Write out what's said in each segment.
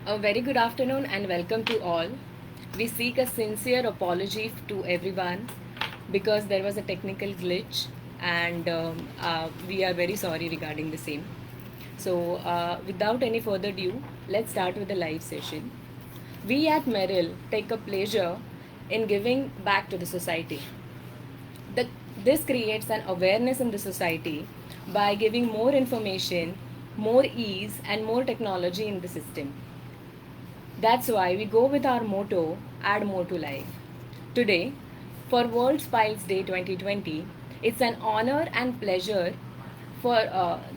A very good afternoon and welcome to all. We seek a sincere apology to everyone because there was a technical glitch and we are very sorry regarding the same. So, without any further ado, let's start with the live session. We at Merrill take a pleasure in giving back to the society. The, this creates an awareness in the society by giving more information, more ease, and more technology in the system. That's why we go with our motto, add more to life. Today, for World Spiles Day 2020, it's an honor and pleasure for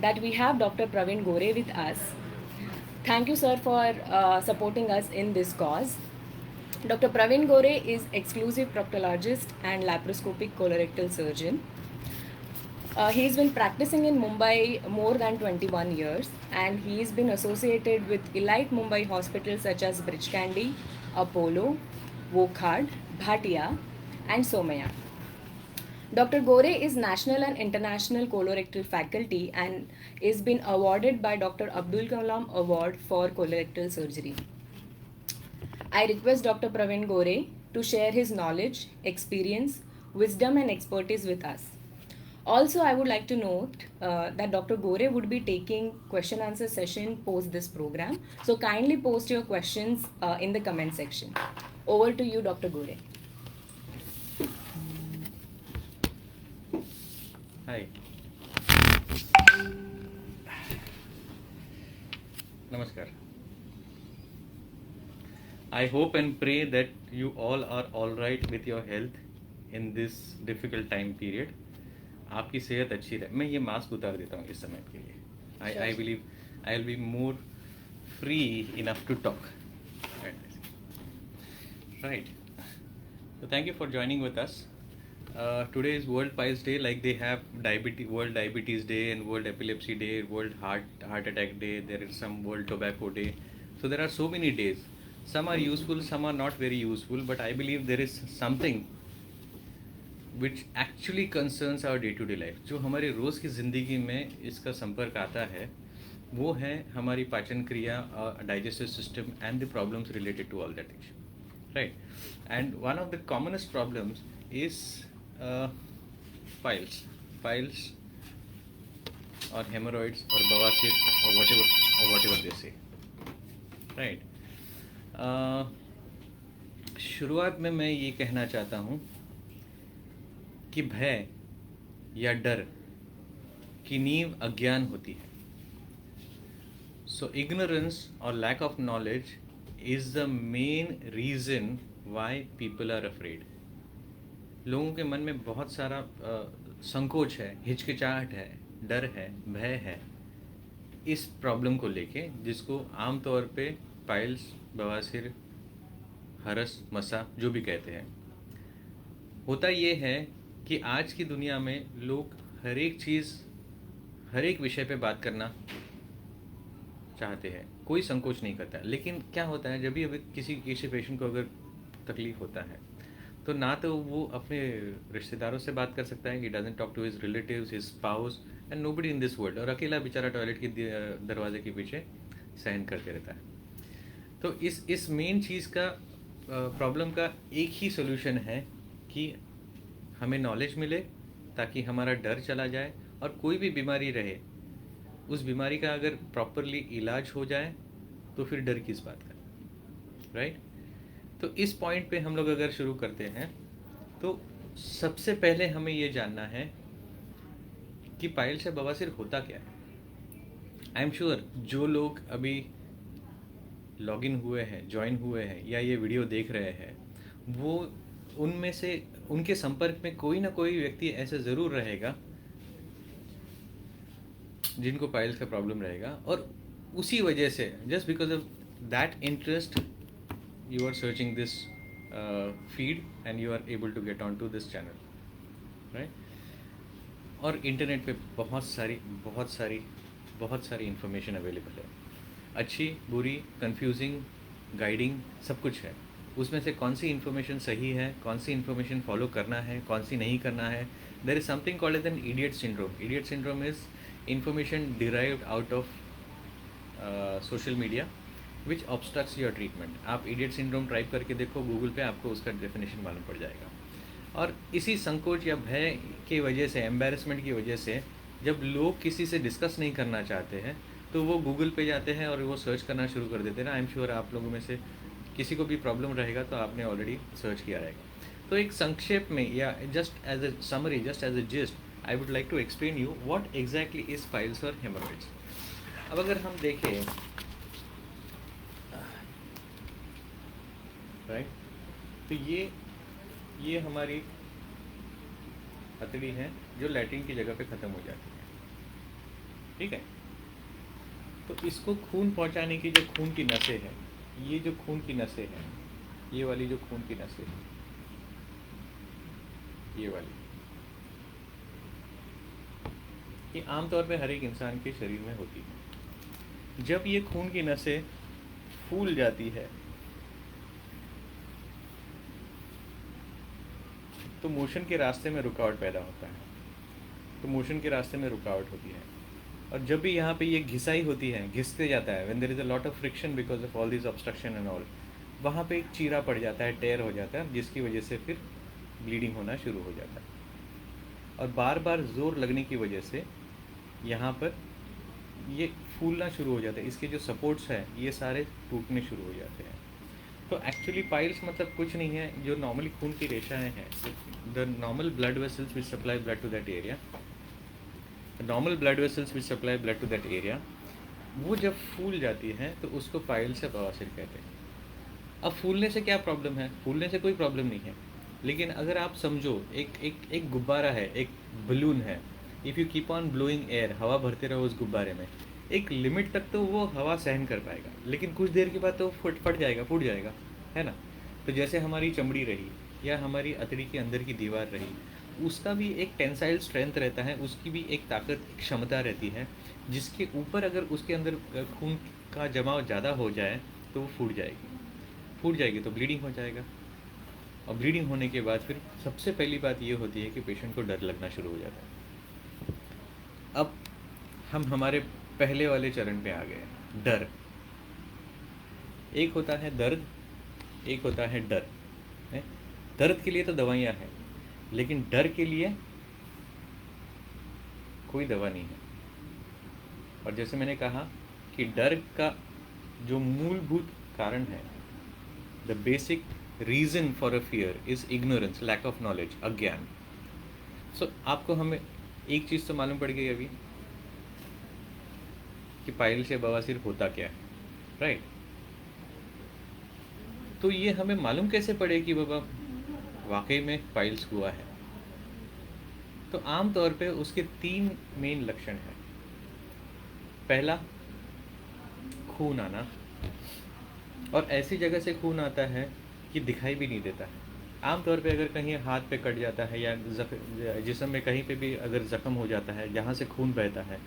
that we have Dr. Praveen Gore with us. Thank you, sir, for supporting us in this cause. Dr. Praveen Gore is exclusive proctologist and laparoscopic colorectal surgeon. He's been practicing in Mumbai more than 21 years and he's been associated with elite Mumbai hospitals such as Bridge Candy, Apollo, Wokhad, Bhatia, and Somaya. Dr. Gore is national and international colorectal faculty and is been awarded by Dr. Abdul Kalam Award for colorectal surgery. I request Dr. Praveen Gore to share his knowledge, experience, wisdom, and expertise with us. Also, I would like to note that Dr. Gore would be taking question answer session post this program. So kindly post your questions in the comment section. Over to you, Dr. Gore. Hi. Namaskar. I hope and pray that you all are all right with your health in this difficult time period. आपकी सेहत अच्छी रहे. मैं ये mask उतार देता हूँ इस समय के लिए. I believe I will be more free enough to talk. Right. So thank you for joining with us. Today is World Pies Day, like they have World Diabetes Day and World Epilepsy Day, World Heart Attack Day. There is some World Tobacco Day. So there are so many days. Some are useful, some are not very useful. But I believe there is something which actually concerns our day-to-day life. जो हमारे रोज़ की ज़िंदगी में इसका संपर्क आता है, वो है हमारी पाचन क्रिया, digestive system, and the problems related to all that. Right. And one of the commonest problems is piles or hemorrhoids or bawasir or whatever they say. Right. शुरुआत में मैं ये कहना चाहता हूँ कि भय या डर की नींव अज्ञान होती है. So ignorance or lack of knowledge is the main reason why people are afraid. लोगों के मन में बहुत सारा संकोच है, हिचकिचाहट है, डर है, भय है इस प्रॉब्लम को लेके, जिसको आम तौर पे पाइल्स, बवासीर, हरस, मसा जो भी कहते हैं. होता ये है कि आज की दुनिया में लोग हर एक चीज़, हर एक विषय पे बात करना चाहते हैं, कोई संकोच नहीं करता. लेकिन क्या होता है, जब भी किसी पेशेंट को अगर तकलीफ होता है तो ना तो वो अपने रिश्तेदारों से बात कर सकता है, he doesn't talk to his relatives, his spouse and nobody in this world, और अकेला बेचारा टॉयलेट के दरवाजे के पीछे सहन करते रहता है. तो इस मेन चीज़ का प्रॉब्लम का एक ही सोल्यूशन है कि हमें नॉलेज मिले ताकि हमारा डर चला जाए, और कोई भी बीमारी रहे उस बीमारी का अगर प्रॉपरली इलाज हो जाए तो फिर डर किस बात का. राइट. तो इस पॉइंट पे हम लोग अगर शुरू करते हैं तो सबसे पहले हमें ये जानना है कि पाइल्स से बवासीर होता क्या है. आई एम श्योर जो लोग अभी लॉग इन हुए हैं, ज्वाइन हुए हैं या ये वीडियो देख रहे हैं, वो उनमें से उनके संपर्क में कोई ना कोई व्यक्ति ऐसे ज़रूर रहेगा जिनको पाइल्स का प्रॉब्लम रहेगा, और उसी वजह से just because of that interest you are searching this feed and you are able to get on to this channel. Right. और इंटरनेट पे बहुत सारी इन्फॉर्मेशन अवेलेबल है, अच्छी, बुरी, कंफ्यूजिंग, गाइडिंग, सब कुछ है. उसमें से कौन सी इन्फॉर्मेशन सही है, कौन सी इन्फॉर्मेशन फॉलो करना है, कौन सी नहीं करना है. There is something called as an idiot syndrome. Idiot syndrome is information derived out of social media, which obstructs your treatment. आप इडियट सिंड्रोम टाइप करके देखो गूगल पे, आपको उसका डेफिनेशन मालूम पड़ जाएगा। और इसी संकोच या भय की वजह से, एम्बेरसमेंट की वजह से, जब लोग किसी से डिस्कस नहीं करना चाहते हैं तो वो गूगल पे जाते हैं और वो सर्च करना शुरू कर देते हैं ना। आई एम श्योर आप लोगों में से किसी को भी प्रॉब्लम रहेगा तो आपने ऑलरेडी सर्च किया रहेगा। तो एक संक्षेप में या just as a summary, just as a gist, I would like to explain you what exactly is piles और हेमोरॉइड्स। अब अगर हम देखें, राइट, तो ये हमारी हथेली है जो लैट्रिन की जगह पे ख़त्म हो जाती है, ठीक है। तो इसको खून पहुंचाने की जो खून की नसें हैं, ये जो खून की नसें हैं, ये वाली जो खून की नसें हैं, ये वाली, ये आमतौर पे हर एक इंसान के शरीर में होती है। जब ये खून की नसें फूल जाती है तो मोशन के रास्ते में रुकावट पैदा होता है, तो मोशन के रास्ते में रुकावट होती है। और जब भी यहाँ पे ये घिसाई होती है, घिसते जाता है, when there is a lot of friction because of all this obstruction and all, वहाँ पे एक चीरा पड़ जाता है, टेयर हो जाता है, जिसकी वजह से फिर ब्लीडिंग होना शुरू हो जाता है। और बार बार जोर लगने की वजह से यहाँ पर ये फूलना शुरू हो जाता है, इसके जो सपोर्ट्स हैं ये सारे टूटने शुरू हो जाते हैं। तो एक्चुअली पाइल्स मतलब कुछ नहीं है, जो नॉर्मली खून की रेशाएँ हैं, the normal blood vessels which supply blood to that area, normal blood vessels which supply blood to that area, वो जब फूल जाती हैं तो उसको पाइल्स या बवासीर कहते हैं। अब फूलने से क्या प्रॉब्लम है? फूलने से कोई प्रॉब्लम नहीं है, लेकिन अगर आप समझो एक गुब्बारा है, एक बलून है, if you keep on blowing air, हवा भरते रहो उस गुब्बारे में, एक लिमिट तक तो वो हवा सहन कर पाएगा, लेकिन कुछ देर के बाद तो फट जाएगा, फूट जाएगा, है ना। तो जैसे हमारी चमड़ी रही या हमारी अतड़ी के अंदर की दीवार रही, उसका भी एक टेंसाइल स्ट्रेंथ रहता है, उसकी भी एक ताकत, क्षमता रहती है, जिसके ऊपर अगर उसके अंदर खून का जमाव ज़्यादा हो जाए तो वो फूट जाएगी तो ब्लीडिंग हो जाएगा। और ब्लीडिंग होने के बाद फिर सबसे पहली बात ये होती है कि पेशेंट को डर लगना शुरू हो जाता है। अब हम हमारे पहले वाले चरण पे आ गए, डर। एक होता है दर्द, एक होता है डर, है? दर्द के लिए तो दवाइयाँ हैं, लेकिन डर के लिए कोई दवा नहीं है। और जैसे मैंने कहा कि डर का जो मूलभूत कारण है, the basic reason for a fear is ignorance, lack of knowledge, अज्ञान। सो आपको हमें एक चीज़ तो मालूम पड़ गई अभी कि पाइल्स या बवासीर होता क्या है, राइट। तो ये हमें मालूम कैसे पड़े कि बाबा वाकई में पाइल्स हुआ है? तो आम तौर पे उसके 3 मेन लक्षण हैं। पहला, खून आना, और ऐसी जगह से खून आता है कि दिखाई भी नहीं देता है। आम तौर पे अगर कहीं हाथ पे कट जाता है या जिस्म में कहीं पे भी अगर ज़ख्म हो जाता है जहाँ से खून बहता है,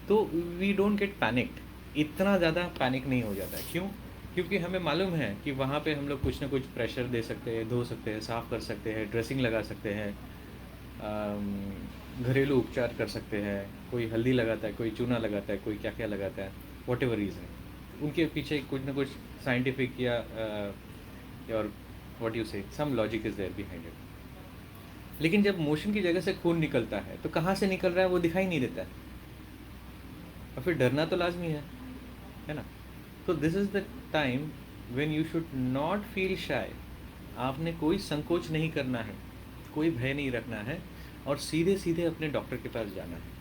तो वी डोंट गेट पैनिक्ड, इतना ज़्यादा पैनिक नहीं हो जाता है। क्यों? क्योंकि हमें मालूम है कि वहाँ पे हम लोग कुछ ना कुछ प्रेशर दे सकते हैं, धो सकते हैं, साफ़ कर सकते हैं, ड्रेसिंग लगा सकते हैं, घरेलू उपचार कर सकते हैं, कोई हल्दी लगाता है, कोई चूना लगाता है, कोई क्या क्या लगाता है, वॉट एवर रीज़न, उनके पीछे कुछ ना कुछ साइंटिफिक या और what you say some logic is there behind it. लेकिन जब मोशन की जगह से खून निकलता है तो कहाँ से निकल रहा है वो दिखाई नहीं देता है, और फिर डरना तो लाजमी है ना। तो this is the time when you should not feel shy. आपने कोई संकोच नहीं करना है, कोई भय नहीं रखना है, और सीधे सीधे अपने डॉक्टर के पास जाना है।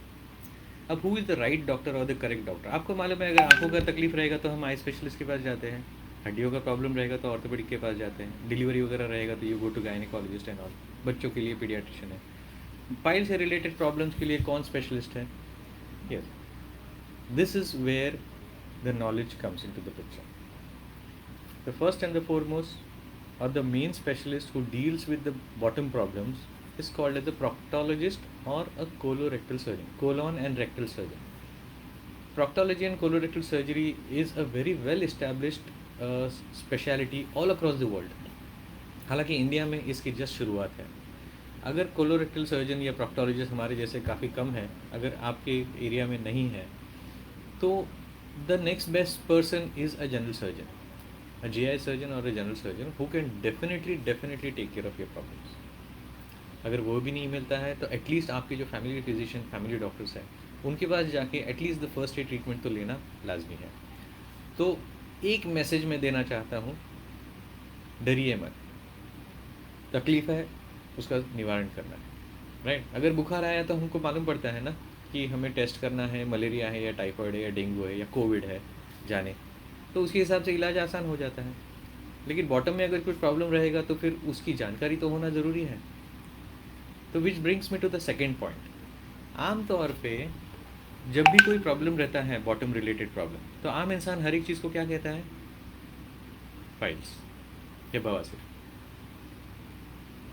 अब who is the right doctor और द करेक्ट डॉक्टर? आपको मालूम है, अगर आंखों का तकलीफ रहेगा तो हम आई स्पेशलिस्ट के पास जाते हैं, हड्डियों का प्रॉब्लम रहेगा तो ऑर्थोपेडिक के पास जाते हैं, डिलीवरी वगैरह रहेगा तो you go to gynaecologist and all, बच्चों के लिए पीडियाट्रिशियन है, पाइल से रिलेटेड प्रॉब्लम्स के लिए कौन स्पेशलिस्ट है? Yes, this is where the knowledge comes into the picture. The first and the foremost or the main specialist who deals with the bottom problems is called as a proctologist or a colorectal surgeon, colon and rectal surgeon. Proctology and colorectal surgery is a very well established specialty all across the world. हालांकि India में इसकी just शुरुआत है। अगर colorectal surgeon या proctologist हमारे जैसे काफ़ी कम है, अगर आपके एरिया में नहीं है, तो the next best person is a general surgeon, a GI surgeon or a general surgeon who can definitely take care of your problems. अगर वो भी नहीं मिलता है तो एटलीस्ट आपके जो फैमिली फिजिशियन, फैमिली डॉक्टर्स हैं, उनके पास जाके at least the first aid treatment तो लेना लाजमी है. तो एक मैसेज मैं देना चाहता हूँ, डरिए मत. तकलीफ है, उसका निवारण करना है, राइट. अगर बुखार आया तो हमको मालूम पड़ता है ना कि हमें टेस्ट करना है, मलेरिया है या टाइफाइड है या डेंगू है या कोविड है, जाने, तो उसके हिसाब से इलाज आसान हो जाता है. लेकिन बॉटम में अगर कुछ प्रॉब्लम रहेगा तो फिर उसकी जानकारी तो होना ज़रूरी है. तो which brings me to the second point. आम तौर पे जब भी कोई प्रॉब्लम रहता है, बॉटम रिलेटेड प्रॉब्लम, तो आम इंसान हर एक चीज़ को क्या कहता है? फाइल्स या बवासीर.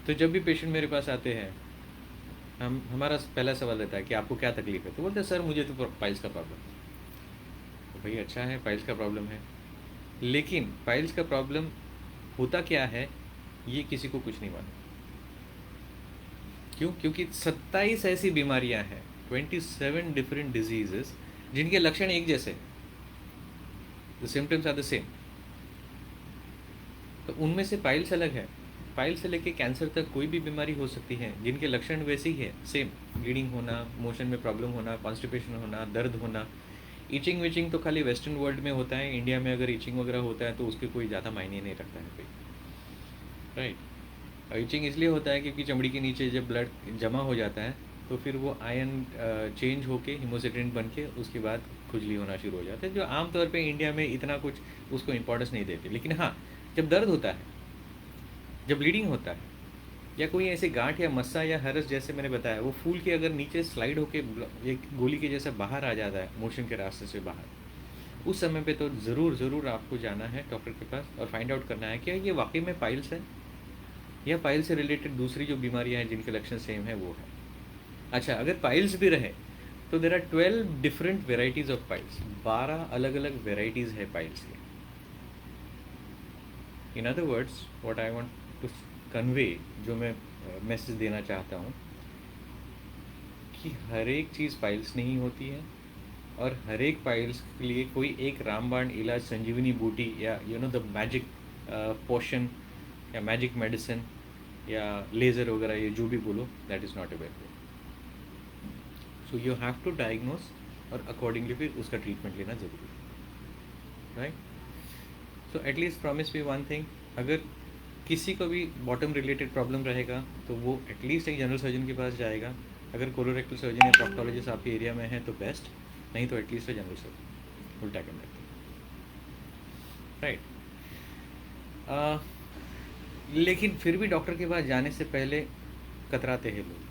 तो जब भी पेशेंट मेरे पास आते हैं, हमारा पहला सवाल रहता है कि आपको क्या तकलीफ है. तो बोलते हैं सर मुझे तो फाइल्स का प्रॉब्लम. तो भाई अच्छा है, फाइल्स का प्रॉब्लम है, लेकिन फाइल्स का प्रॉब्लम होता क्या है ये किसी को कुछ नहीं मालूम. क्यों? क्योंकि 27 ऐसी बीमारियां हैं, 27 डिफरेंट डिजीजेस जिनके लक्षण एक जैसे, the symptoms are the same. तो उनमें से पाइल्स अलग है. पाइल से लेके कैंसर तक कोई भी बीमारी हो सकती है जिनके लक्षण वैसे ही है, सेम. ब्लीडिंग होना, मोशन में प्रॉब्लम होना, कॉन्स्टिपेशन होना, दर्द होना. ईचिंग विचिंग तो खाली वेस्टर्न वर्ल्ड में होता है. इंडिया में अगर ईचिंग वगैरह होता है तो उसके कोई ज़्यादा मायने नहीं रखता है कोई, राइट. ईचिंग इसलिए होता है क्योंकि चमड़ी के नीचे जब ब्लड जमा हो जाता है तो फिर वो आयन चेंज होके हिमोसिडेंट बन के उसके बाद खुजली होना शुरू हो जाता है, जो आमतौर पे इंडिया में इतना कुछ उसको इम्पोर्टेंस नहीं देते. लेकिन हाँ, जब दर्द होता है, जब ब्लीडिंग होता है, या कोई ऐसे गांठ या मस्सा या हरस जैसे मैंने बताया, वो फूल के अगर नीचे स्लाइड होके एक गोली के जैसा बाहर आ जाता है, मोशन के रास्ते से बाहर, उस समय पे तो ज़रूर आपको जाना है डॉक्टर के पास और फाइंड आउट करना है क्या ये वाकई में पाइल्स है या पाइल्स से रिलेटेड दूसरी जो बीमारियां हैं जिनके लक्षण सेम है वो है. अच्छा, अगर पाइल्स भी रहे तो there are 12 different varieties of piles. 12 अलग अलग वेराइटीज़ है पाइल्स के. In other words, what I want to convey, जो मैं मैसेज देना चाहता हूँ कि हर एक चीज़ पाइल्स नहीं होती है और हर एक पाइल्स के लिए कोई एक रामबाण इलाज, संजीवनी बूटी या द मैजिक पोशन या मैजिक मेडिसिन या लेज़र वगैरह, ये जो भी बोलो, that is not available. So you have to diagnose और अकॉर्डिंगली फिर उसका ट्रीटमेंट लेना ज़रूरी है, right. So at least promise me one thing, अगर किसी को भी बॉटम रिलेटेड प्रॉब्लम रहेगा तो वो एटलीस्ट एक जनरल सर्जन के पास जाएगा. अगर कोलोरेक्टल सर्जन या प्रोक्टोलॉजिस्ट आपके एरिया में है तो बेस्ट, नहीं तो एटलीस्ट अ जनरल सर्जन, उल्टा कर देते, राइट. लेकिन फिर भी डॉक्टर के पास जाने से पहले कतराते हैं लोग.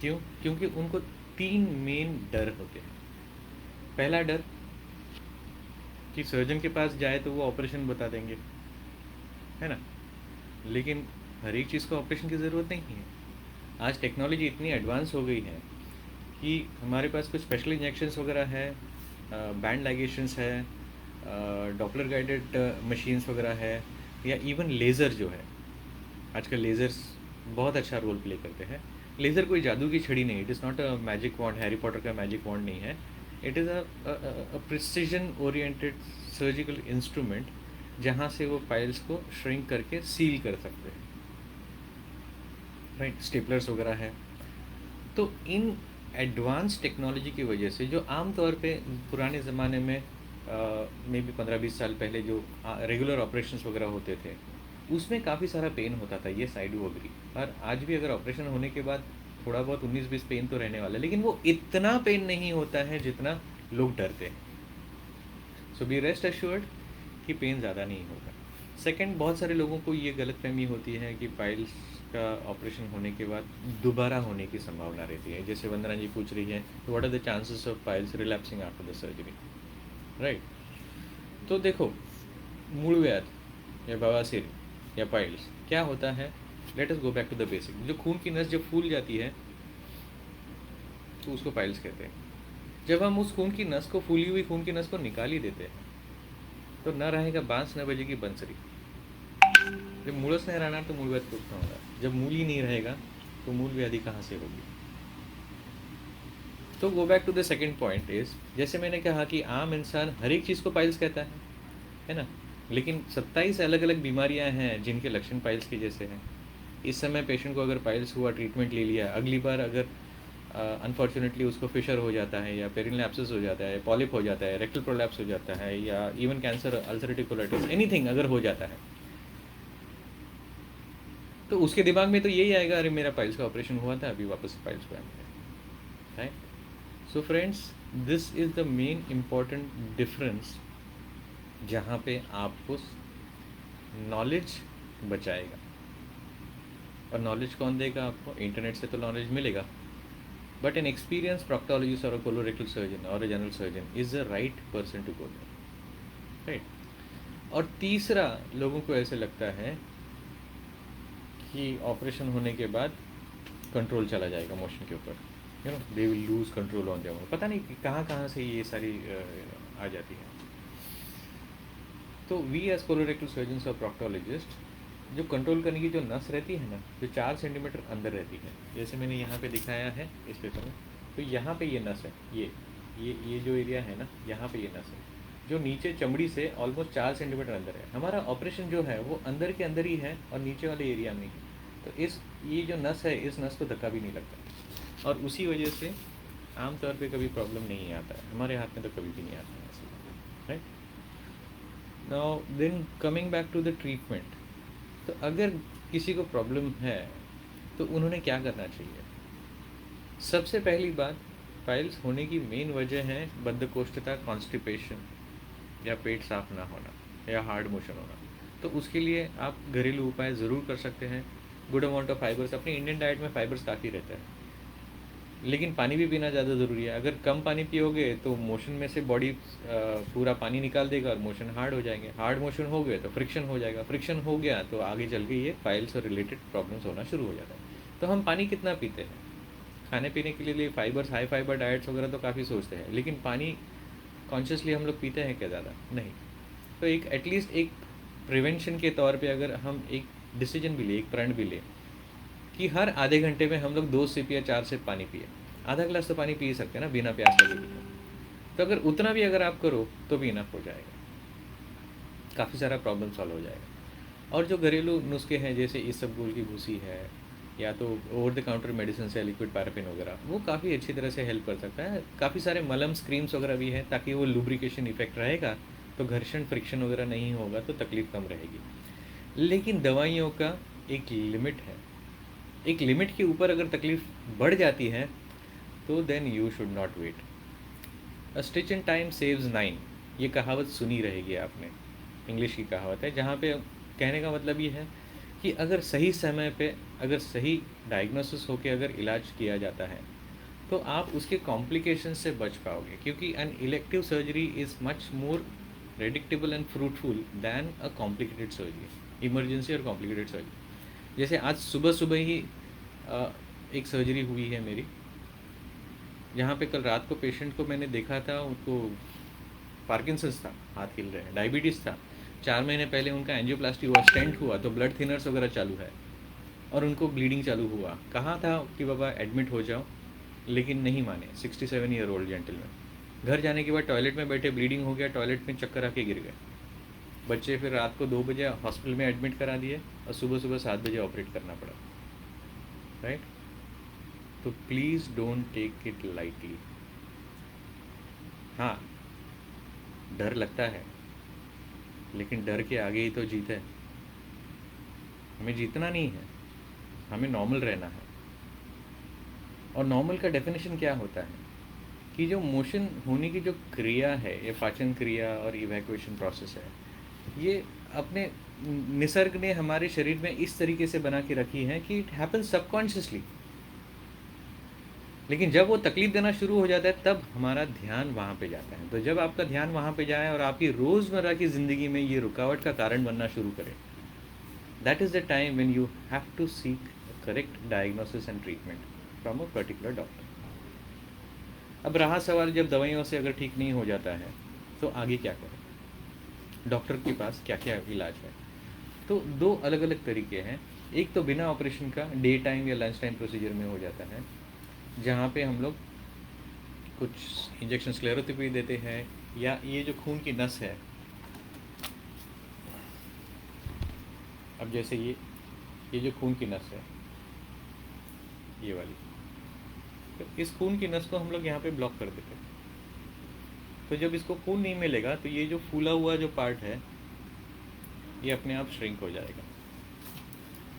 क्यों? क्योंकि उनको 3 मेन डर होते हैं. पहला डर कि सर्जन के पास जाए तो वो ऑपरेशन बता देंगे, है ना. लेकिन हर एक चीज़ को ऑपरेशन की ज़रूरत नहीं है. आज टेक्नोलॉजी इतनी एडवांस हो गई है कि हमारे पास कुछ स्पेशल इंजेक्शंस वगैरह है, बैंड लाइगेशंस है, डॉपलर गाइडेड मशीन्स वगैरह है, या इवन लेज़र जो है. आजकल लेज़र्स बहुत अच्छा रोल प्ले करते हैं. लेज़र कोई जादू की छड़ी नहीं, it is not a magic wand, Harry Potter का मैजिक वॉन्ड नहीं है. It is a precision oriented surgical instrument जहाँ से वो फाइल्स को श्रिंक करके सील कर सकते हैं, राइट. स्टेपलर्स वगैरह है. तो इन एडवांस टेक्नोलॉजी की वजह से जो आम तौर पे पुराने ज़माने में मे बी 15-20 साल पहले जो रेगुलर ऑपरेशंस वगैरह होते थे, उसमें काफ़ी सारा पेन होता था, ये साइड वो अग्री. और आज भी अगर ऑपरेशन होने के बाद थोड़ा बहुत 19-20 पेन तो रहने वाला है, लेकिन वो इतना पेन नहीं होता है जितना लोग डरते हैं. सो बी रेस्ट अश्योर्ड कि पेन ज़्यादा नहीं होगा. सेकंड, बहुत सारे लोगों को ये गलतफहमी होती है कि पाइल्स का ऑपरेशन होने के बाद दोबारा होने की संभावना रहती है. जैसे वंदना जी पूछ रही है, what are the chances of piles relapsing after the surgery, right. तो देखो, मूलव्याध या बवासीर या पाइल्स क्या होता है, let us go back to the basic. जो खून की नस जब फूल जाती है तो उसको पाइल्स कहते हैं. जब हम उस खून की नस को, फूली हुई खून की नस को निकाल ही देते हैं तो न रहेगा बांस, न बजेगी बंसरी. जब मूलस नहीं रहना तो मूलव्याध कुछ होगा. जब मूल ही नहीं रहेगा तो मूल व्याधि कहाँ से होगी. तो go back to the second point is, जैसे मैंने कहा कि आम इंसान हर एक चीज़ को पाइल्स कहता है ना, लेकिन 27 अलग अलग बीमारियां हैं जिनके लक्षण पाइल्स के जैसे हैं। इस समय पेशेंट को अगर पाइल्स हुआ, ट्रीटमेंट ले लिया, अगली बार अगर अनफॉर्चुनेटली उसको फिशर हो जाता है या पेरिनल एब्सेस हो जाता है, पॉलिप हो जाता है, रेक्टल प्रोलैप्स हो जाता है, या even cancer, ulcerative colitis, anything अगर हो जाता है, तो उसके दिमाग में तो यही आएगा, अरे मेरा पाइल्स का ऑपरेशन हुआ था, अभी वापस से पाइल्स पे आ गया। Right. So friends, this is the main important difference जहाँ पे आपको नॉलेज बचाएगा। और नॉलेज कौन देगा आपको? इंटरनेट से तो नॉलेज मिलेगा, बट एन एक्सपीरियंस प्रोक्टोलॉजिस्ट और कोलोरेक्टल सर्जन और general surgeon is the right person to go there. Right. और तीसरा, लोगों को ऐसे लगता है कि ऑपरेशन होने के बाद कंट्रोल चला जाएगा मोशन के ऊपर, you know, they will lose control on their. पता नहीं कहाँ कहाँ से ये सारी आ जाती है। तो वी एज कोलोरेक्टल सर्जन और प्रोक्टोलॉजिस्ट, जो कंट्रोल करने की जो नस रहती है ना, जो 4 सेंटीमीटर अंदर रहती है, जैसे मैंने यहाँ पे दिखाया है इस पेपर में, तो यहाँ पे ये नस है, ये जो एरिया है ना, यहाँ पे ये नस है, जो नीचे चमड़ी से ऑलमोस्ट 4 सेंटीमीटर अंदर है। हमारा ऑपरेशन जो है वो अंदर के अंदर ही है और नीचे वाले एरिया में ही। तो ये जो नस है, इस नस को धक्का भी नहीं लगता, और उसी वजह से आमतौर पे कभी प्रॉब्लम नहीं आता है। हमारे हाथ में तो कभी भी नहीं आता है ऐसे। Right. Now then coming back to the treatment, तो अगर किसी को प्रॉब्लम है तो उन्होंने क्या करना चाहिए? सबसे पहली बात, पाइल्स होने की मेन वजह है बद्धकोष्ठता, कॉन्स्टिपेशन, या पेट साफ ना होना, या हार्ड मोशन होना। तो उसके लिए आप घरेलू उपाय ज़रूर कर सकते हैं। गुड अमाउंट ऑफ फाइबर्स, अपनी इंडियन डाइट में फाइबर्स काफ़ी रहता है, लेकिन पानी भी पीना ज़्यादा ज़रूरी है। अगर कम पानी पियोगे तो मोशन में से बॉडी पूरा पानी निकाल देगा और मोशन हार्ड हो जाएंगे। हार्ड मोशन हो गए तो फ्रिक्शन हो जाएगा, फ्रिक्शन हो गया तो आगे चल के ये पाइल्स और रिलेटेड प्रॉब्लम्स होना शुरू हो जाता है। तो हम पानी कितना पीते हैं? खाने पीने के लिए फाइबर्स, हाई फाइबर डाइट्स वगैरह तो काफ़ी सोचते हैं, लेकिन पानी कॉन्शियसली हम लोग पीते हैं क्या? ज़्यादा नहीं। तो एक एटलीस्ट एक प्रिवेंशन के तौर पे अगर हम एक डिसीजन भी ले, एक प्रण भी ले कि हर आधे घंटे में हम लोग 2 सिप या 4 सिप पानी पिए। आधा गिलास तो पानी पी सकते हैं ना बिना प्यास लगे भी। तो अगर उतना भी अगर आप करो तो भी इनफ हो जाएगा, काफ़ी सारा प्रॉब्लम सॉल्व हो जाएगा। और जो घरेलू नुस्खे हैं, जैसे इसबगोल की भूसी है, या तो ओवर द काउंटर मेडिसिन है, लिक्विड पैराफिन वगैरह, वो काफ़ी अच्छी तरह से हेल्प कर सकता है। काफ़ी सारे मलम्स, क्रीम्स वगैरह भी हैं, ताकि वो लुब्रिकेशन इफेक्ट रहेगा, तो घर्षण, फ्रिक्शन वगैरह नहीं होगा, तो तकलीफ कम रहेगी। लेकिन दवाइयों का एक लिमिट है, एक लिमिट के ऊपर अगर तकलीफ बढ़ जाती है तो then you should not wait. A stitch in time saves 9, ये कहावत सुनी रहेगी आपने, इंग्लिश की कहावत है, जहाँ पे कहने का मतलब ये है कि अगर सही समय पे, अगर सही डायग्नोसिस होकर अगर इलाज किया जाता है तो आप उसके कॉम्प्लिकेशन से बच पाओगे, क्योंकि an elective surgery is much more predictable and fruitful than a complicated surgery, emergency और कॉम्प्लिकेटेड सर्जरी। जैसे आज सुबह सुबह ही एक सर्जरी हुई है मेरी, जहाँ पे कल रात को पेशेंट को मैंने देखा था, उनको पार्किंसंस था, हाथ हिल रहे हैं, डायबिटीज़ था, 4 महीने पहले उनका एंजियोप्लास्टी हुआ, स्टेंट हुआ, तो ब्लड थिनर्स वगैरह चालू है और उनको ब्लीडिंग चालू हुआ। कहा था कि बाबा एडमिट हो जाओ, लेकिन नहीं माने। 67 ईयर ओल्ड जेंटलमैन। घर जाने के बाद टॉयलेट में बैठे, ब्लीडिंग हो गया, टॉयलेट में चक्कर आके गिर गए। बच्चे फिर रात को 2 बजे हॉस्पिटल में एडमिट करा दिए और सुबह सुबह 7 बजे ऑपरेट करना पड़ा। राइट। तो please don't take it lightly. हाँ, डर लगता है, लेकिन डर के आगे ही तो जीत है। हमें जीतना नहीं है, हमें नॉर्मल रहना है। और नॉर्मल का डेफिनेशन क्या होता है कि जो मोशन होने की जो क्रिया है, ये पाचन क्रिया और इवैक्यूएशन प्रोसेस है, ये अपने निसर्ग ने हमारे शरीर में इस तरीके से बना के रखी है कि इट हैपन्स सबकॉन्शियसली। लेकिन जब वो तकलीफ देना शुरू हो जाता है तब हमारा ध्यान वहाँ पे जाता है। तो जब आपका ध्यान वहाँ पे जाए और आपकी रोज़मर्रा की ज़िंदगी में ये रुकावट का कारण बनना शुरू करे, that is the time when you have to seek correct diagnosis and treatment from a particular doctor. अब रहा सवाल, जब दवाइयों से अगर ठीक नहीं हो जाता है तो आगे क्या करें, डॉक्टर के पास क्या क्या इलाज है? तो 2 अलग अलग तरीके हैं। एक तो बिना ऑपरेशन का डे टाइम या लंच टाइम प्रोसीजर में हो जाता है, जहाँ पे हम लोग कुछ इंजेक्शन स्क्लेरोथेरेपी देते हैं, या ये जो खून की नस है, अब जैसे ये जो खून की नस है, ये वाली, तो इस खून की नस को हम लोग यहाँ पे ब्लॉक कर देते हैं। तो जब इसको खून नहीं मिलेगा तो ये जो फूला हुआ जो पार्ट है ये अपने आप श्रिंक हो जाएगा,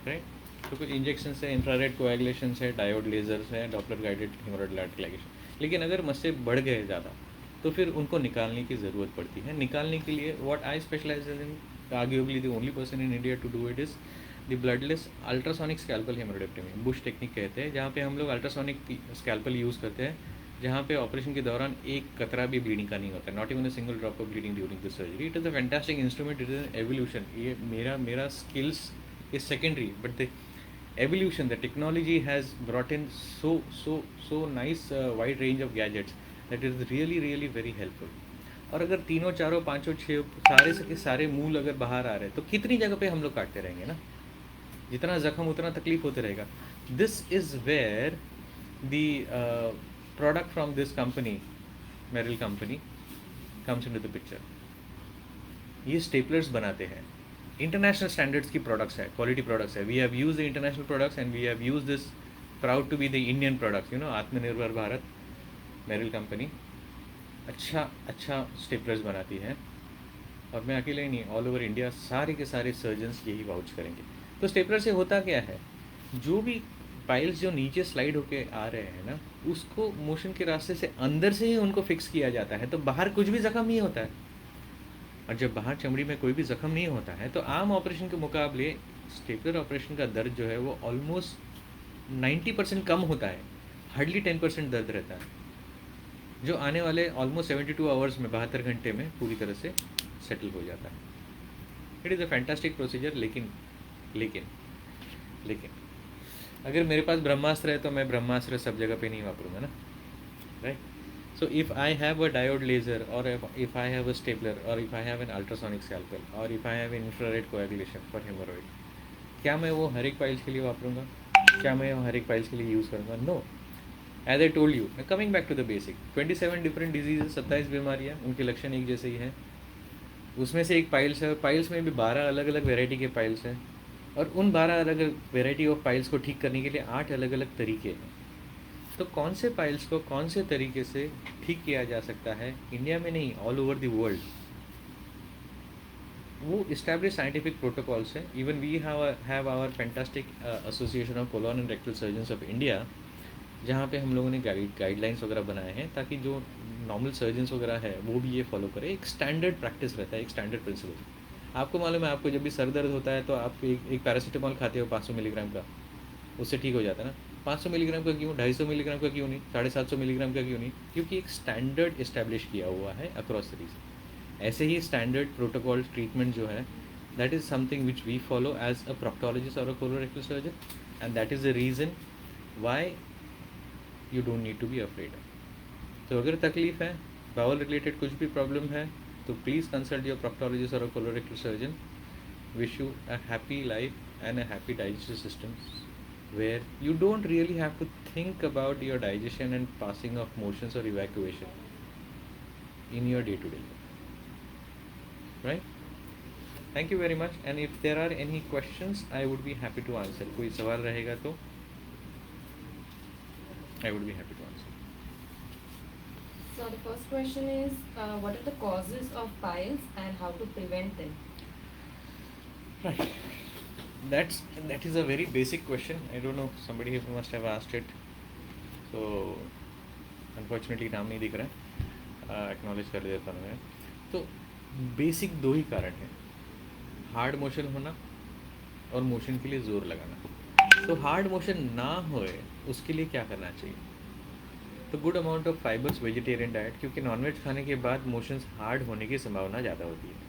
राइट। तो कुछ इंजेक्शन है, इंफ्रारेड कोएगुलेशन है, डायोड लेजर्स है, डॉपलर गाइडेड हेमोरेडियल आर्टिकुलेशन। लेकिन अगर मस्से बढ़ गए ज़्यादा तो फिर उनको निकालने की ज़रूरत पड़ती है। निकालने के लिए what I specialize in, arguably the only person in India to do it is the bloodless ultrasonic scalpel haemorrhoidectomy, bush technique कहते हैं, जहाँ पे हम लोग अल्ट्रासोनिक स्कैल्पल यूज़ करते हैं, जहाँ पे ऑपरेशन के दौरान एक कतरा भी ब्लीडिंग का नहीं होता, not even a single drop of bleeding during the surgery. It is a fantastic instrument, it is an evolution. ये मेरा skills is secondary, but the evolution, the technology has brought in so nice wide range of gadgets that is really very helpful. और अगर तीनों चारों पाँचों छः सारे के सारे मूल अगर बाहर आ रहे हैं तो कितनी जगह पे हम लोग काटते रहेंगे ना, जितना जख्म उतना तकलीफ होते रहेगा। This is where the product from this company, Meril company, comes into the picture. ये स्टेपलर्स बनाते हैं, इंटरनेशनल स्टैंडर्ड्स की प्रोडक्ट्स है, क्वालिटी प्रोडक्ट्स है। We have use the international products and we have use this proud to be the Indian products, you know, Aatmanirbhar Bharat, Meril company अच्छा staplers बनाती है। और मैं अकेले ही नहीं, ऑल ओवर इंडिया सारे के सारे सर्जन्स यही वाउच करेंगे। तो स्टेपलर से होता क्या है, जो भी पाइल्स जो नीचे स्लाइड होके आ रहे हैं ना, उसको मोशन के रास्ते से अंदर से ही उनको फिक्स किया जाता है, तो बाहर कुछ भी जख्म नहीं होता है। और जब बाहर चमड़ी में कोई भी जख्म नहीं होता है तो आम ऑपरेशन के मुकाबले स्टेपलर ऑपरेशन का दर्द जो है वो ऑलमोस्ट 90% कम होता है, हार्डली 10% दर्द रहता है, जो आने वाले ऑलमोस्ट 72 आवर्स में, 72 घंटे में पूरी तरह से सेटल हो जाता है। It is a fantastic procedure. लेकिन अगर मेरे पास ब्रह्मास्त्र है तो मैं ब्रह्मास्त्र सब जगह पे नहीं वापरूंगा ना, right. So if I have a diode laser, or if I have a stapler, or if I have an ultrasonic scalpel, or if I have an infrared coagulation for hemorrhoid, क्या मैं वो हर एक पाइल्स के लिए वापरूंगा? क्या मैं हर एक piles के लिए यूज़ करूँगा? No. As I told you, coming back to the basic, 27 different diseases, 27 बीमारियाँ, उनके लक्षण एक जैसे ही हैं। उसमें से एक पाइल्स है, पाइल्स में भी 12 अलग अलग वेराइटी के पाइल्स हैं, और उन 12 अलग अलग वेराइटी ऑफ पाइल्स को ठीक करने के लिए 8 अलग अलग तरीके हैं। तो कौन से पाइल्स को कौन से तरीके से ठीक किया जा सकता है, इंडिया में नहीं, ऑल ओवर द वर्ल्ड, वो इस्टेब्लिश साइंटिफिक प्रोटोकॉल्स हैं। Even we have our fantastic association of colon and rectal surgeons of India, जहाँ पे हम लोगों ने गाइडलाइंस वगैरह बनाए हैं ताकि जो नॉर्मल सर्जन्स वगैरह है वो भी ये फॉलो करें। एक स्टैंडर्ड प्रैक्टिस रहता है, एक स्टैंडर्ड प्रिंसिपल। आपको मालूम है, आपको जब भी सर दर्द होता है तो आप एक पैरासीटामॉल खाते हो 500 मिलीग्राम का, उससे ठीक हो जाता है ना। 500 मिलीग्राम का क्यों, 250 मिलीग्राम का क्यों नहीं, 750 मिलीग्राम का क्यों नहीं? क्योंकि एक स्टैंडर्ड इस्टेब्लिश किया हुआ है अक्रॉस द रीजन। ऐसे ही स्टैंडर्ड प्रोटोकॉल ट्रीटमेंट जो है, that is something which we follow as a proctologist और a colorectal surgeon, and that is the reason why you don't need to be afraid. तो अगर तकलीफ है, बाउल रिलेटेड कुछ भी प्रॉब्लम है, तो प्लीज़ कंसल्ट योर प्रोक्टोलॉजिस्ट और a colorectal surgeon. Wish you a happy life and a happy digestive system, where you don't really have to think about your digestion and passing of motions or evacuation in your day-to-day life, right? Thank you very much, and if there are any questions I would be happy to answer. कोई सवाल रहेगा तो I would be happy to answer. So the first question is, what are the causes of piles and how to prevent them? Right. That is a very basic question. I don't know, somebody must have asked it. So unfortunately नाम नहीं दिख रहा है, acknowledge कर देता हूँ मैं। तो बेसिक 2 ही कारण हैं, हार्ड मोशन होना और मोशन के लिए ज़ोर लगाना। तो हार्ड मोशन ना होए उसके लिए क्या करना चाहिए? तो good amount of fibres, vegetarian diet, क्योंकि नॉनवेज खाने के बाद मोशंस हार्ड होने की संभावना ज़्यादा होती है।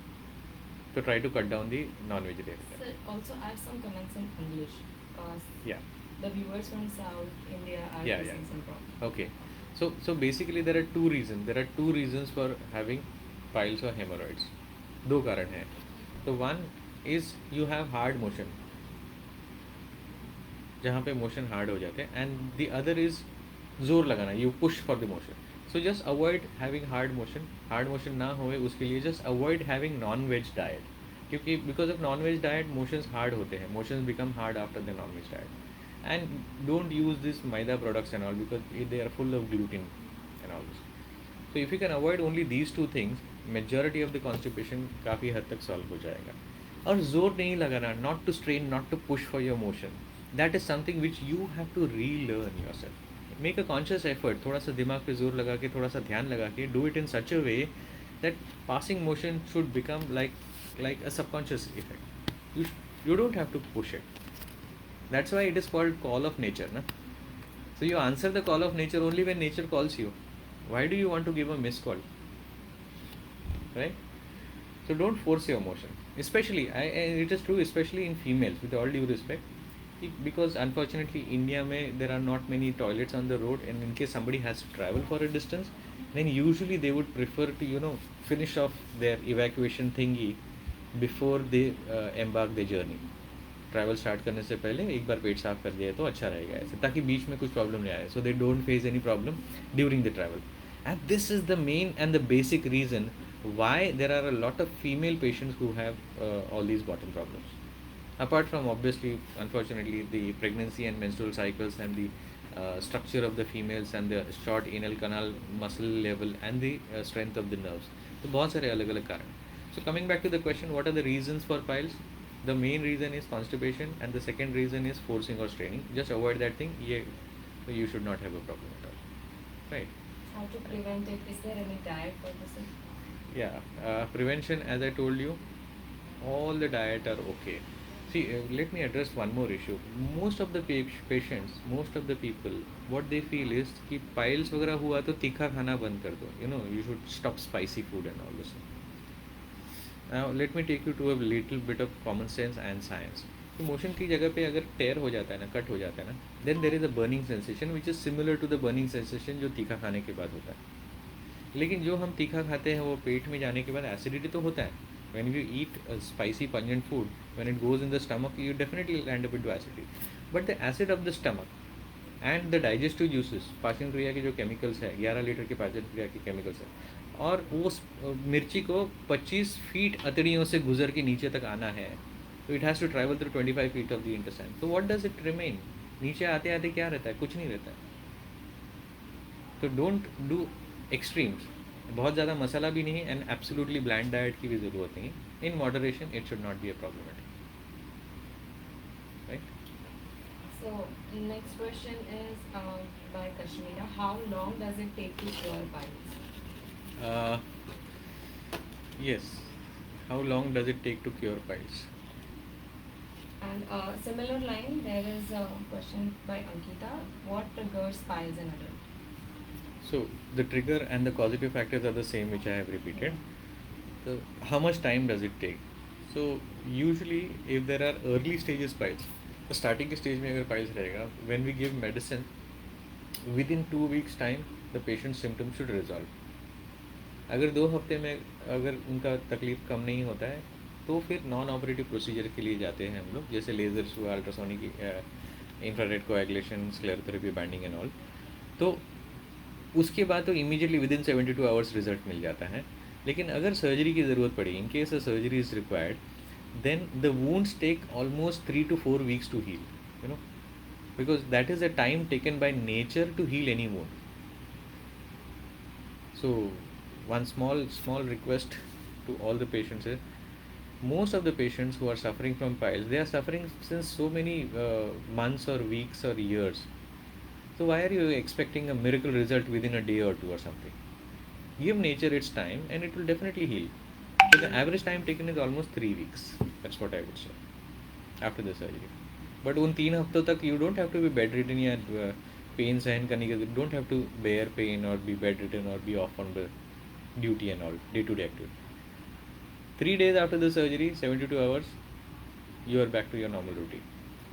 तो try to cut down the non-vegetarian diet. Sir, also add some comments in English because Yeah. the viewers from South India are Yeah, facing yeah. some problem. Okay. So basically there are 2 reasons. There are 2 reasons for having piles or hemorrhoids. 2 कारण हैं. तो one is you have hard motion, जहाँ पे motion hard हो जाते हैं, and the other is जोर लगाना, you push for the motion. So just avoid having hard motion ना होए उसके लिए just avoid having non veg diet, क्योंकि because of non veg diet motions hard होते हैं, motions become hard after the non veg diet. And don't use this maida products and all because they are full of gluten and all this. So if you can avoid only these two things, majority of the constipation काफ़ी हद तक solve हो जाएगा. और जोर नहीं लगाना, not to strain, not to push for your motion. That is something which you have to relearn yourself. Make a conscious effort. थोड़ा सा दिमाग पे जोर लगा के, थोड़ा सा ध्यान लगा के, do it in such a way that passing motion should become like a subconscious effect. You don't have to push it. That's why it is called call of nature, na? So you answer the call of nature only when nature calls you. Why do you want to give a missed call? Right? So don't force your motion. Especially, it is true, especially in females, with all due respect, because unfortunately, India there are not many toilets on the road, and in case somebody has to travel for a distance, then usually they would prefer to finish off their evacuation thingy before they embark their journey. Travel start करने से पहले एक बार पेट साफ कर दिया तो अच्छा रहेगा ऐसे, ताकि बीच में कुछ प्रॉब्लम नहीं आए, so they don't face any problem during the travel. And this is the main and the basic reason why there are a lot of female patients who have all these bottom problems. Apart from obviously, unfortunately, the pregnancy and menstrual cycles and the structure of the females and the short anal canal muscle level and the strength of the nerves. तो बहुत सारे अलग अलग कारण. So coming back to the question, what are the reasons for piles? The main reason is constipation and the second reason is forcing or straining. Just avoid that thing. You should not have a problem at all. Right? How to prevent it? Is there any diet for this? Yeah, prevention, as I told you, all the diet are okay. See, let me address one more issue. Most of the patients, most of the people, what they feel is कि piles वगैरह हुआ तो तीखा खाना बंद कर दो. You should stop spicy food and all this. Now let me take you to a little bit of common sense and science. कि मोशन की जगह पे अगर टेयर हो जाता है ना, कट हो जाता है ना, then there is a burning sensation which is similar to the burning sensation जो तीखा खाने के बाद होता है. लेकिन जो हम तीखा खाते हैं वो पेट में जाने के बाद एसिडिटी तो होता है. When you eat a spicy pungent food, when it goes in the stomach, you definitely end up into acidity. But the acid of the stomach and the digestive juices, पाचन क्रिया के जो केमिकल्स है, 11 litre के पाचन क्रिया के chemicals है, और उस मिर्ची को 25 फीट अतड़ियों से गुजर के नीचे तक आना है, तो it has to travel through 25 feet of the intestine. तो व्हाट डज इट रिमेन? नीचे आते आते क्या रहता है? कुछ नहीं रहता है. तो डोंट डू एक्सट्रीम्स. बहुत ज़्यादा मसाला भी नहीं एंड एब्सोल्युटली ब्लैंड डाइट की भी ज़रूरत नहीं. In moderation it should not be a problematic. Right? So next question is by Kashmira. How long does it take to cure piles? Yes. How long does it take to cure piles? And similar line, there is a question by Ankita. What triggers piles in adult? So the trigger and the causative factors are the same which I have repeated. So how much time does it take? So usually if there are early stages piles, तो starting के stage में अगर piles रहेगा, when we give medicine, within 2 weeks time the patient's symptoms should resolve. अगर 2 हफ्ते में अगर उनका तकलीफ कम नहीं होता है तो फिर नॉन ऑपरेटिव प्रोसीजर के लिए जाते हैं हम लोग, जैसे लेजर्स हुआ, ultrasonic infrared coagulation, sclerotherapy, banding and all. तो उसके बाद तो इमीडिएटली विदिन 72 आवर्स रिजल्ट मिल जाता है. लेकिन अगर सर्जरी की ज़रूरत पड़ी, in case a surgery is required, then the wounds take almost 3 to 4 weeks to heal, because that is the time taken by nature to heal any wound. So one small request to all the patients is, most of the patients who are suffering from piles, they are suffering since so many months or weeks or years. So why are you expecting a miracle result within a day or two or something? Give nature its time and it will definitely heal. So the average time taken is almost 3 weeks. That's what I would say after the surgery. But उन 3 हफ्तों तक you don't have to be bedridden या pain सहन करने के, you don't have to bear pain or be bedridden or be off on the duty and all, day-to-day activity. 3 days after the surgery, 72 hours, you are back to your normal routine.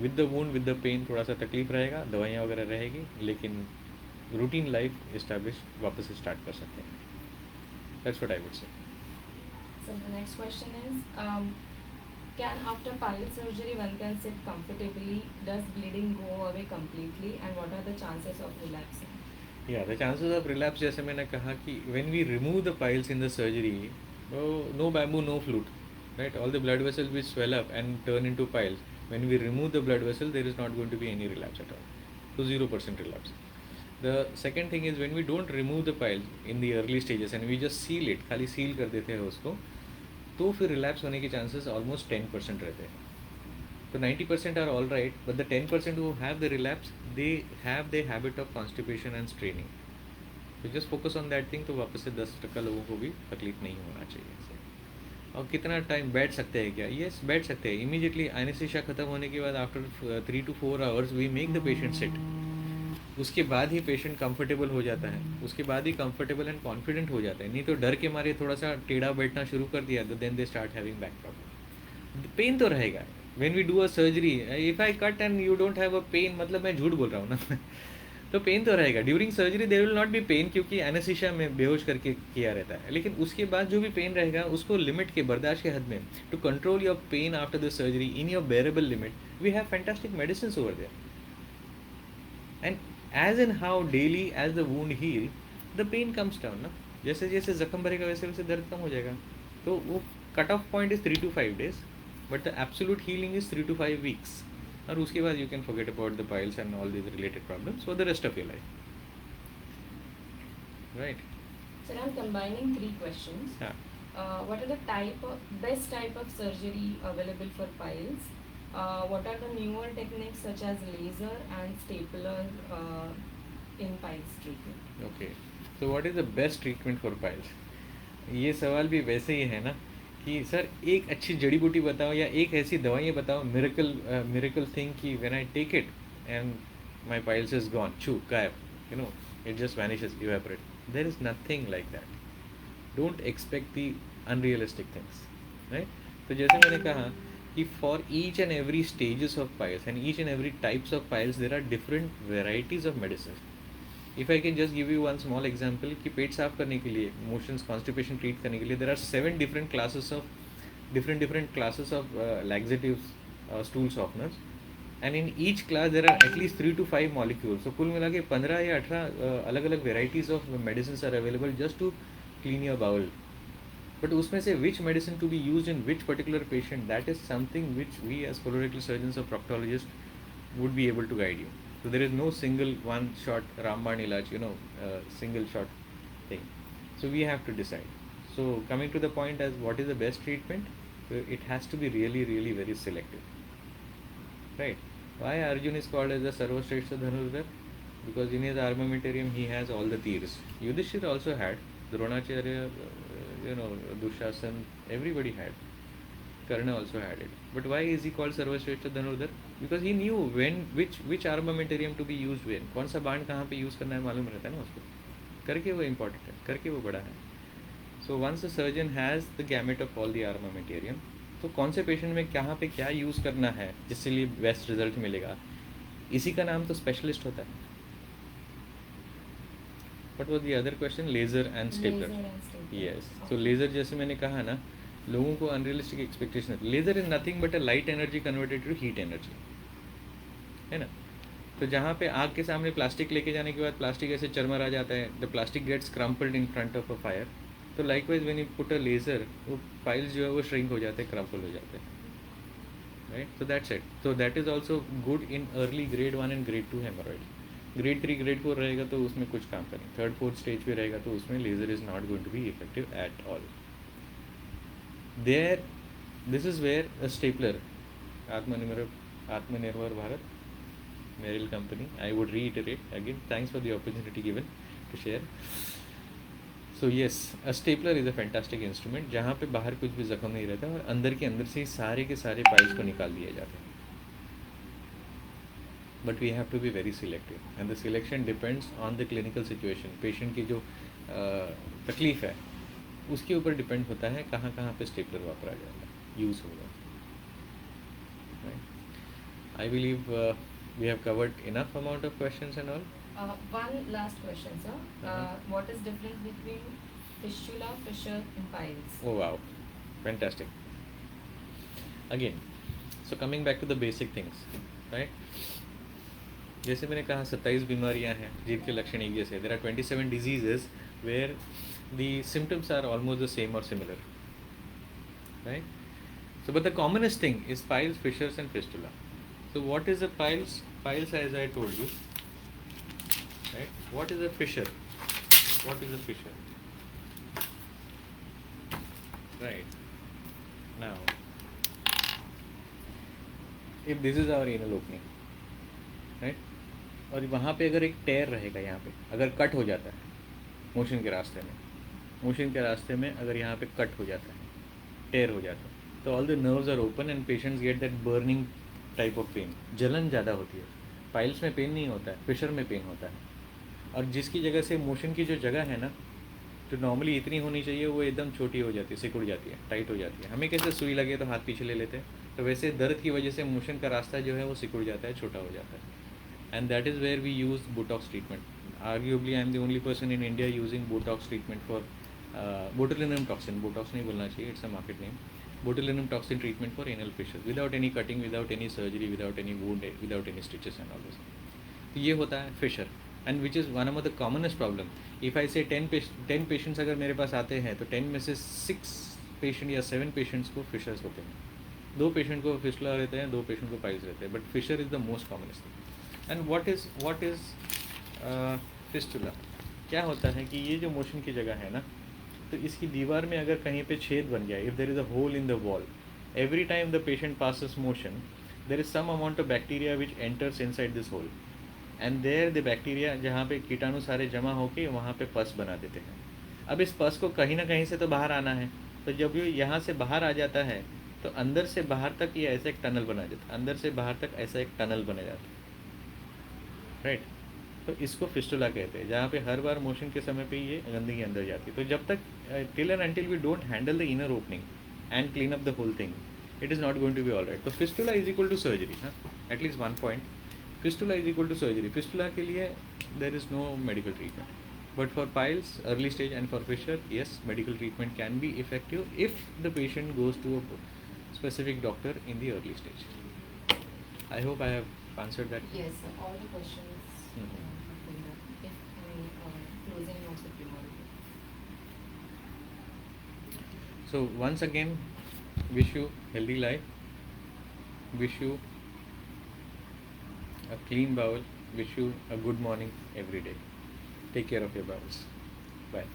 With the wound, with the pain, थोड़ा सा तकलीफ रहेगा, दवाइयाँ वगैरह रहेगी, लेकिन routine life establish वापस start कर सकते हैं. That's what I would say. So the next question is, can after pile surgery one can sit comfortably? Does bleeding go away completely? And what are the chances of relapsing? Yeah, the chances of relapse, जैसे मैंने कहा कि when we remove the piles in the surgery, no bamboo, no flute, right? All the blood vessels will swell up and turn into piles. When we remove the blood vessel, there is not going to be any relapse at all. So 0% relapse. The second thing is when we don't remove the piles in the early stages and we just seal it, खाली seal कर देते हैं उसको, तो फिर relapse होने के chances almost 10% रहते हैं. So 90% are all right, but the 10% who have the relapse, they have the habit of constipation and straining. So just focus on that thing, तो वापस से 10% लोगों को भी तकलीफ नहीं होना चाहिए इससे. और कितना टाइम बैठ सकते हैं क्या? यस, बैठ सकते हैं. इमीडिएटली एनेस्थीसिया खत्म होने के बाद after 3 to 4 hours we make the patient sit. उसके बाद ही पेशेंट कंफर्टेबल हो जाता है, उसके बाद ही कंफर्टेबल एंड कॉन्फिडेंट हो जाता है. नहीं तो डर के मारे थोड़ा सा टेढ़ा बैठना शुरू कर दिया तो then they start having back problem. Pain तो रहेगा. When we do a surgery, if I cut and you don't have a pain, मतलब मैं झूठ बोल रहा हूँ ना. तो पेन तो रहेगा. During surgery there will not be pain, क्योंकि एनेस्थीसिया में बेहोश करके किया रहता है. लेकिन उसके बाद जो भी पेन रहेगा उसको लिमिट के, बर्दाश्त के हद में, to control your pain after the surgery in your bearable limit, we have fantastic medicine over there. And as an how daily as the wound heal, the pain comes down ना. जैसे जैसे जख्म भरेगा वैसे वैसे दर्द कम हो जाएगा. तो वो cut off point is 3 to 5 days, but the absolute healing is 3 to 5 weeks. और उसके बाद you can forget about the piles and all these related problems for the rest of your life. Right. Sir, I'm combining three questions. हाँ. What are the best type of surgery available for piles? What are the newer techniques such as laser and stapler in piles treatment? Okay. So what is the best treatment for piles? ये सवाल भी वैसे ही है ना कि sir एक अच्छी जड़ी बूटी बताओ या एक ऐसी दवाइयाँ बताओ, मिरेकल थिंग कि when I take it and my piles is gone, छू गायब, you know, it just vanishes, evaporate. There is nothing like that. Don't expect the unrealistic things, right? तो जैसे मैंने कहा कि for each and every stages of piles and each and every types of piles there are different varieties of medicine. If I can just give you one small example कि पेट साफ करने के लिए, मोशंस कॉन्स्टिपेशन ट्रीट करने के लिए, there are 7 different classes of different classes of laxatives, stool softeners, and in each class there are at least 3 to 5 molecules. So कुल मिला के 15 या 18 अलग अलग varieties of medicines are available just to clean your bowel. But उसमें से which medicine to be used in which particular patient, that is something which we as colorectal surgeons or proctologists would be able to guide you. So there is no single one shot Rambaan Ilaj, single shot thing. So we have to decide. So coming to the point as what is the best treatment, it has to be really, really very selective. Right? Why Arjun is called as the Sarvashreshta Dhanurdhar? Because in his armamentarium he has all the tirs. Yudhishthira also had. Dronacharya, Dushasan, everybody had. Karna also had it. But why is he called Sarvashreshta Dhanurdhar? Because he knew which armamentarium to be used when. कौन सा बाण कहाँ पे use करना है मालूम रहता है ना उसको. करके वो इम्पोर्टेंट है, करके वो बड़ा है. So once a surgeon has the gamut of all the armamentarium, तो कौन से पेशेंट में कहाँ पे क्या यूज़ करना है जिससे लिए बेस्ट रिजल्ट मिलेगा, इसी का नाम तो स्पेशलिस्ट होता है. What was the other question? Laser and stapler. Laser and stapler. Yes. So laser, जैसे मैंने कहा ना, लोगों को अनरियलिस्टिक एक्सपेक्टेशन है. Laser is nothing but a light energy converted to heat energy, है ना. तो जहाँ पे आग के सामने प्लास्टिक लेके जाने के बाद प्लास्टिक ऐसे चरमरा जाता है, the plastic gets crumpled in front of a fire. तो likewise when you put a laser, वो फाइल्स जो है वो श्रिंक हो जाते हैं, क्रम्पल हो जाते हैं, right. So that's it. So that is also good in early grade 1 and grade 2 हेमोरॉइड. grade 3 grade 4 रहेगा तो उसमें कुछ काम करें. 3rd 4th स्टेज पे रहेगा तो उसमें laser is not going to be effective at all. There, this is where a stapler, Atmanirbhar Bharat, Merrill Company, I would reiterate again, thanks for the opportunity given to share. So yes, a stapler is a fantastic instrument जहाँ पे बाहर कुछ भी जख्म नहीं रहता और अंदर के अंदर से ही सारे के सारे पाइल्स को निकाल दिए जाते हैं. But we have to be very selective, and the selection depends on the clinical situation. Patient की जो तकलीफ है उसके ऊपर डिपेंड होता है कहाँ कहाँ पे स्टेपलर वापरा जाएगा, यूज़ होगा. I believe we have covered enough amount of questions and all. One last question, sir. What is difference between fistula, fissure, and piles? Oh wow, fantastic. Again, so coming back to the basic things, right? जैसे मैंने कहा 27 बीमारियां हैं जिनके लक्षण एक जैसे, there are 27 diseases where the symptoms are almost the same और similar, right? So, but the commonest thing is piles, fissures, and fistula. So, what is a piles? Piles, as I told you, right? What is a fissure? What is a fissure? Right. Now, if this is our anal opening, right? और वहाँ पे अगर एक टेयर रहेगा, यहाँ पे अगर cut हो जाता है मोशन के रास्ते में, मोशन के रास्ते में अगर यहाँ पे कट हो जाता है, टेयर हो जाता है, तो all the nerves are open and patients get that burning type of pain, जलन ज़्यादा होती है। पाइल्स में पेन नहीं होता है, फिशर में पेन होता है। और जिसकी जगह से मोशन की जो जगह है ना, जो नॉर्मली इतनी होनी चाहिए वो एकदम छोटी हो जाती है, सिकुड़ जाती है, टाइट हो जाती है। हमें कैसे सुई लगे तो हाथ पीछे ले लेते हैं, तो वैसे दर्द की वजह से मोशन का रास्ता जो है वो सिकुड़ जाता है, छोटा हो जाता है। And that is where we use Botox treatment. Arguably, I am the only person in India using Botox treatment for botulinum toxin. Botox नहीं बोलना चाहिए, it's a market name. Botulinum toxin treatment for anal fissures without any cutting, without any surgery, without any wound, without any stitches and all this. तो ये होता है fissure, and which is one of the commonest problem. If I say 10 patients अगर मेरे पास आते हैं तो 10 में से 6 patient या 7 patients को fissures होते हैं. 2 patient को fistula रहते हैं, 2 patient को piles रहते हैं, but fissure is the most commonest thing. And what is fistula? क्या होता है कि ये जो मोशन की जगह है ना, तो इसकी दीवार में अगर कहीं पे छेद बन गया, if there is a hole in the wall, every time the patient passes motion, there is some amount of bacteria which enters inside this hole, and there the bacteria, जहाँ पे कीटाणु सारे जमा होकर वहाँ पे पस बना देते हैं। अब इस पस को कहीं ना कहीं से तो बाहर आना है, तो जब ये यहाँ से बाहर आ जाता है तो अंदर से बाहर तक ये ऐसा एक टनल बना जाता है, अंदर से बाहर तक ऐसा एक टनल बना जाता है, राइट? तो इसको फिस्टुला कहते हैं, जहाँ पे हर बार मोशन के समय पे ये गंदगी अंदर जाती है। तो जब तक till and until we don't handle the inner opening and clean up the whole thing, it is not going to be all right. तो fistula is equal to surgery, हाँ, at least 1 point, fistula is equal to surgery. Fistula के लिए there is no medical treatment, but for piles early stage and for fissure, yes, medical treatment can be effective if the patient goes to a specific doctor in the early stage. I hope I have answered that. Yes, all the questions. Mhm. If any closing notes if you want. So once again, wish you healthy life, wish you a clean bowel, wish you a good morning every day. Take care of your bowels. Bye.